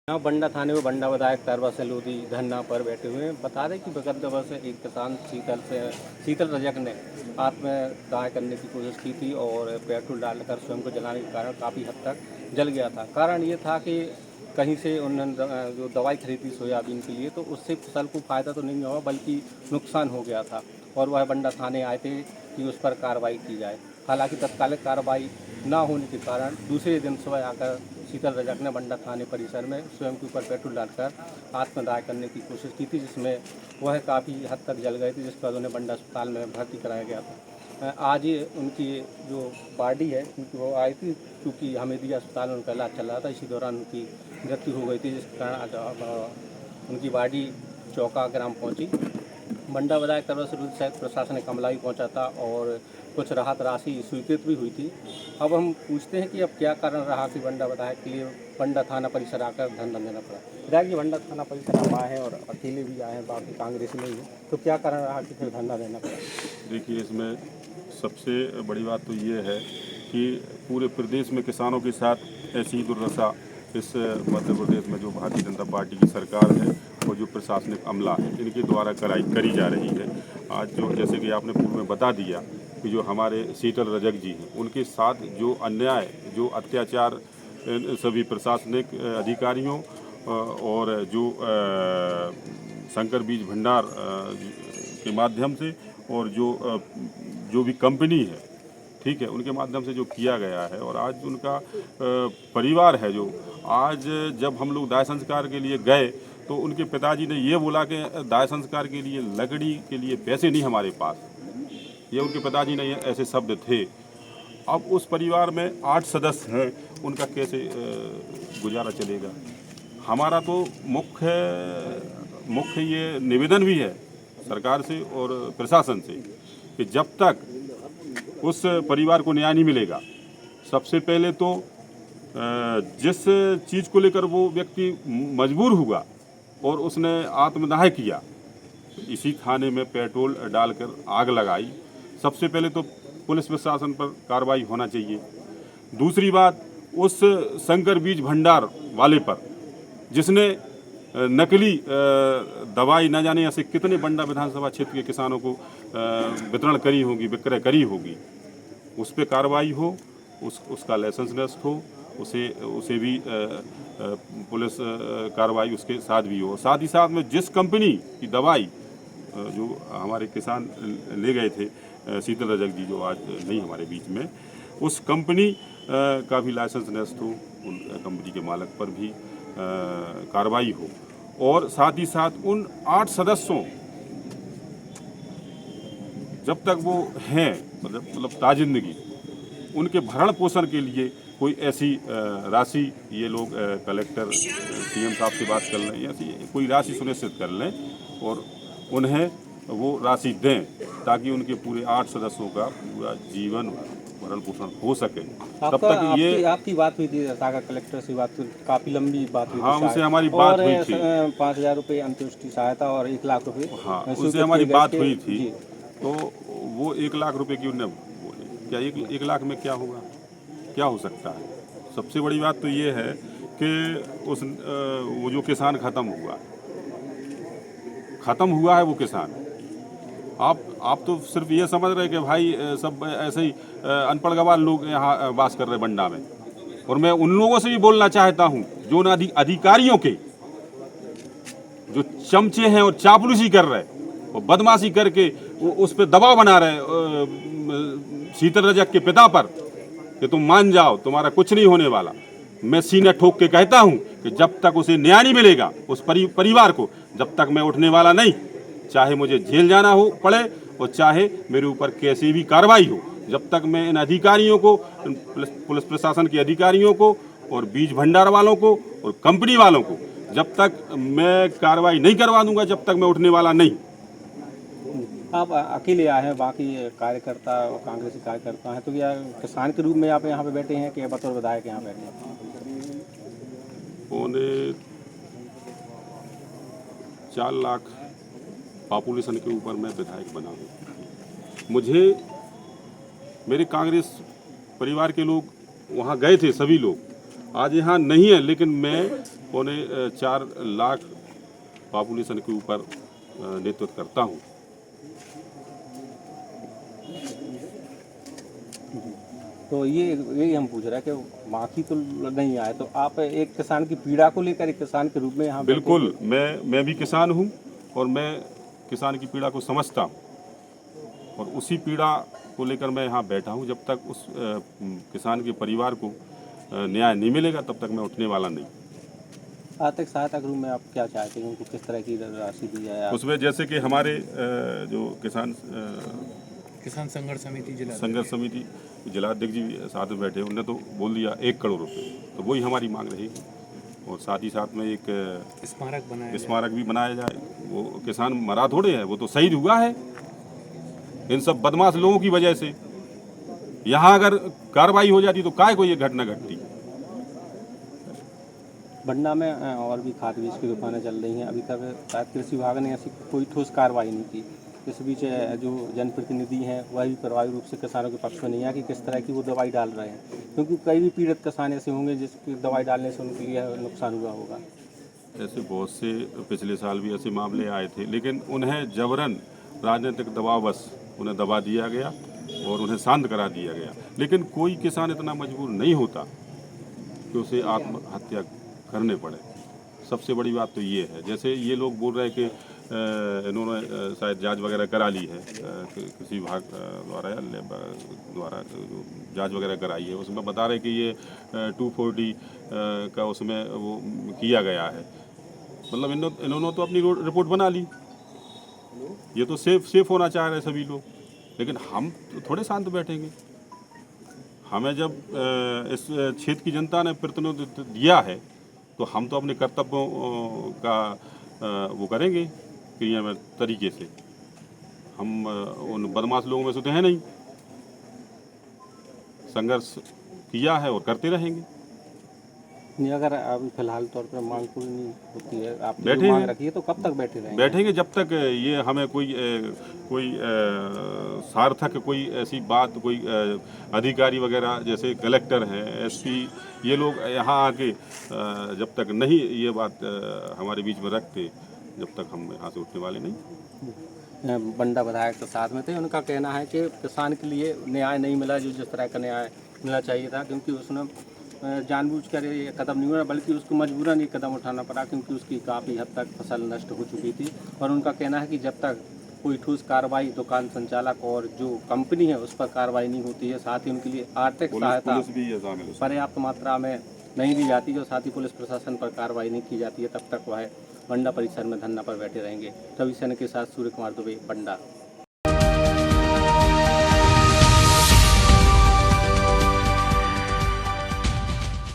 यहाँ बंडा थाने में बंडा विधायक तरबस लोधी धरना पर बैठे हुए हैं। बता दें कि विगत दिवस से एक किसान शीतल रजक ने आत्मदाह करने की कोशिश की थी और पेट्रोल डालकर स्वयं को जलाने के कारण काफ़ी हद तक जल गया था। कारण ये था कि कहीं से उन्होंने जो दवाई खरीदी सोयाबीन के लिए, तो उससे फसल को फ़ायदा तो नहीं हुआ बल्कि नुकसान हो गया था और वह बंडा थाने आए थे कि उस पर कार्रवाई की जाए। हालांकि तत्कालिक कार्रवाई न होने के कारण दूसरे दिन सुबह आकर शीतल रजक ने बंडा थाने परिसर में स्वयं के ऊपर पेट्रोल डालकर आत्मदाह करने की कोशिश की थी, जिसमें वह काफ़ी हद तक जल गए थे, जिस पर उन्हें बंडा अस्पताल में भर्ती कराया गया था। आज ये उनकी जो बॉडी है, क्योंकि वो आई थी, क्योंकि हमीदिया अस्पताल में उनका इलाज चल रहा था, इसी दौरान उनकी मृत्यु हो गई थी, जिस कारण आज उनकी बॉडी चौका ग्राम पहुंची। बंडा विधायक तरफ से प्रशासनिक अमला भी पहुंचा था और कुछ राहत राशि स्वीकृत भी हुई थी। अब हम पूछते हैं कि अब क्या कारण रहा कि बंडा विधायक के लिए बंडा थाना परिसर आकर धरना देना पड़ा। विधायक जी, बंडा थाना परिसर आप आए हैं और अकेले भी आए हैं, बाकी कांग्रेस में ही है, तो क्या कारण रहा कि फिर धरना देना पड़ा? देखिए, इसमें सबसे बड़ी बात तो ये है कि पूरे प्रदेश में किसानों के साथ ऐसी दुर्दशा इस मध्य प्रदेश में जो भारतीय जनता पार्टी की सरकार है और जो प्रशासनिक अमला है, इनके द्वारा करी जा रही है। आज जो, जैसे कि आपने पूर्व में बता दिया कि जो हमारे शीतल रजक जी हैं, उनके साथ जो अन्याय, जो अत्याचार सभी प्रशासनिक अधिकारियों और जो शंकर बीज भंडार के माध्यम से और जो भी कंपनी है, ठीक है, उनके माध्यम से जो किया गया है। और आज उनका परिवार है, जो आज जब हम लोग दाह संस्कार के लिए गए तो उनके पिताजी ने ये बोला कि दाह संस्कार के लिए लकड़ी के लिए पैसे नहीं हमारे पास, ये उनके पिताजी ने ऐसे शब्द थे। अब उस परिवार में 8 सदस्य हैं, उनका कैसे गुजारा चलेगा? हमारा तो मुख्य ये निवेदन भी है सरकार से और प्रशासन से कि जब तक उस परिवार को न्याय नहीं मिलेगा, सबसे पहले तो जिस चीज़ को लेकर वो व्यक्ति मजबूर हुआ और उसने आत्मदाह किया, इसी थाने में पेट्रोल डालकर आग लगाई, सबसे पहले तो पुलिस प्रशासन पर कार्रवाई होना चाहिए। दूसरी बात, उस शंकर बीज भंडार वाले पर जिसने नकली दवाई न जाने ऐसे कितने बंडा विधानसभा क्षेत्र के किसानों को वितरण करी होगी, विक्रय करी होगी, उस पर कार्रवाई हो, उसका लाइसेंस नष्ट हो, उसे भी पुलिस कार्रवाई उसके साथ भी हो। साथ ही साथ में जिस कंपनी की दवाई जो हमारे किसान ले गए थे, शीतल रजक जी जो आज नहीं हमारे बीच में, उस कंपनी का भी लाइसेंस नष्ट हो, उन कंपनी के मालिक पर भी कार्रवाई हो। और साथ ही साथ उन 8 सदस्यों, जब तक वो हैं, मतलब ताजिंदगी, उनके भरण पोषण के लिए कोई ऐसी राशि ये लोग कलेक्टर सीएम साहब से बात कर लें, ऐसी कोई राशि सुनिश्चित कर लें और उन्हें वो राशि दें, ताकि उनके पूरे 8 सदस्यों का पूरा जीवन भरण पोषण हो सके। तब तक ये आपकी बात हुई थी सागर कलेक्टर से, बात काफ़ी लंबी बात हुई थी। हाँ, उनसे हमारी बात हुई थी। 5,000 रुपये अंत्येष्टि सहायता और 1 लाख रुपये, हाँ, उनसे हमारी बात हुई थी। तो वो 1 लाख रुपए की उन्हें बोले, क्या 1 लाख में क्या होगा, क्या हो सकता है? सबसे बड़ी बात तो ये है कि वो जो किसान ख़त्म हुआ है वो किसान, आप तो सिर्फ ये समझ रहे कि भाई सब ऐसे ही अनपढ़ गवार लोग यहाँ वास कर रहे बंडा में। और मैं उन लोगों से भी बोलना चाहता हूँ जो उन अधिकारियों के जो चमचे हैं और चापलूसी कर रहे और बदमाशी करके उस पर दबाव बना रहे शीतल रजक के पिता पर कि तुम मान जाओ, तुम्हारा कुछ नहीं होने वाला। मैं सीना ठोक के कहता हूँ कि जब तक उसे न्याय नहीं मिलेगा, उस परिवार को, जब तक मैं उठने वाला नहीं, चाहे मुझे जेल जाना हो पड़े और चाहे मेरे ऊपर कैसी भी कार्रवाई हो, जब तक मैं इन अधिकारियों को, पुलिस प्रशासन के अधिकारियों को और बीज भंडार वालों को और कंपनी वालों को, जब तक मैं कार्रवाई नहीं करवा दूंगा, जब तक मैं उठने वाला नहीं। आप अकेले आए हैं, बाकी कार्यकर्ता और कांग्रेसी कार्यकर्ता हैं, तो क्या किसान के रूप में आप यहाँ पे बैठे हैं कि बतौर विधायक यहाँ बैठे हैं? 4 लाख पॉपुलेशन के ऊपर मैं विधायक बना हूँ। मुझे मेरे कांग्रेस परिवार के लोग वहाँ गए थे, सभी लोग आज यहाँ नहीं है, लेकिन मैं 4 लाख पॉपुलेशन के ऊपर नेतृत्व करता हूँ। तो यही हम पूछ रहे हैं कि माखी तो नहीं आए, तो आप एक किसान की पीड़ा को लेकर एक किसान के रूप में यहाँ बिल्कुल, मैं भी किसान हूँ और मैं किसान की पीड़ा को समझता हूँ और उसी पीड़ा को लेकर मैं यहाँ बैठा हूँ। जब तक उस किसान के परिवार को न्याय नहीं मिलेगा तब तक मैं उठने वाला नहीं। आर्थिक सहायता के रूप में आप क्या चाहते हैं, उनको किस तरह की राशि दी जाए? उसमें जैसे कि हमारे जो किसान संघर्ष समिति जिलाध्यक्ष जी साथ में बैठे, उन्होंने तो बोल दिया 1 करोड़ रुपए, तो वही हमारी मांग रहेगी। और साथ ही साथ में एक स्मारक भी बनाया जाए। वो किसान मरा थोड़े है, वो तो शहीद हुआ है इन सब बदमाश लोगों की वजह से। यहाँ अगर कार्रवाई हो जाती तो काय को ये घटना घटती। बंडा में और भी खाद बीज की दुकानें चल रही हैं, अभी तक शायद कृषि विभाग ने ऐसी कोई ठोस कार्रवाई नहीं की। इस बीच जो जनप्रतिनिधि हैं वह भी प्रभावी रूप से किसानों के पक्ष में नहीं है कि किस तरह की वो दवाई डाल रहे हैं, क्योंकि कई भी पीड़ित किसान ऐसे होंगे जिसकी दवाई डालने से उनके लिए नुकसान हुआ होगा। ऐसे बहुत से पिछले साल भी ऐसे मामले आए थे, लेकिन उन्हें जबरन राजनीतिक दबाववश उन्हें दबा दिया गया और उन्हें शांत करा दिया गया। लेकिन कोई किसान इतना मजबूर नहीं होता कि उसे आत्महत्या करने पड़े। सबसे बड़ी बात तो ये है। जैसे ये लोग बोल रहे हैं कि इन्होंने शायद जांच वगैरह करा ली है, कृषि विभाग द्वारा जो जांच वगैरह कराई है, उसमें बता रहे कि ये 240 का उसमें वो किया गया है। मतलब इन्होंने तो अपनी रिपोर्ट बना ली। ये तो सेफ होना चाह रहे सभी लोग, लेकिन हम तो थोड़े शांत बैठेंगे। हमें जब इस क्षेत्र की जनता ने प्रतिनिधित्व दिया है तो हम तो अपने कर्तव्यों का वो करेंगे क्रियान्वयन तरीके से। हम उन बदमाश लोगों में से तो हैं नहीं। संघर्ष किया है और करते रहेंगे। नहीं, अगर अभी फिलहाल तौर पर मांग पूरी नहीं होती है, आपने जो मांग रखी है, तो कब तक बैठे रहेंगे? बैठेंगे जब तक ये हमें कोई सार्थक कोई ऐसी बात, कोई अधिकारी वगैरह जैसे कलेक्टर हैं, एसपी, ये लोग यहाँ आके जब तक नहीं ये बात हमारे बीच में रखते, जब तक हम यहाँ से उठने वाले नहीं। बंडा विधायक तो साथ में थे, उनका कहना है कि किसान के लिए न्याय नहीं मिला जो जिस तरह का न्याय मिलना चाहिए था, क्योंकि उसने जानबूझकर ये कदम नहीं हुआ, बल्कि उसको मजबूरन ये कदम उठाना पड़ा, क्योंकि उसकी काफ़ी हद तक फसल नष्ट हो चुकी थी। और उनका कहना है कि जब तक कोई ठोस कार्रवाई दुकान संचालक और जो कंपनी है उस पर कार्रवाई नहीं होती है, साथ ही उनके लिए आर्थिक सहायता पर्याप्त मात्रा में नहीं दी जाती, जो साथ ही पुलिस प्रशासन पर कार्रवाई नहीं की जाती है, तब तक वह बंडा परिसर में धरना पर बैठे रहेंगे। रवि सैन के साथ सूर्य कुमार दुबे, बंडा।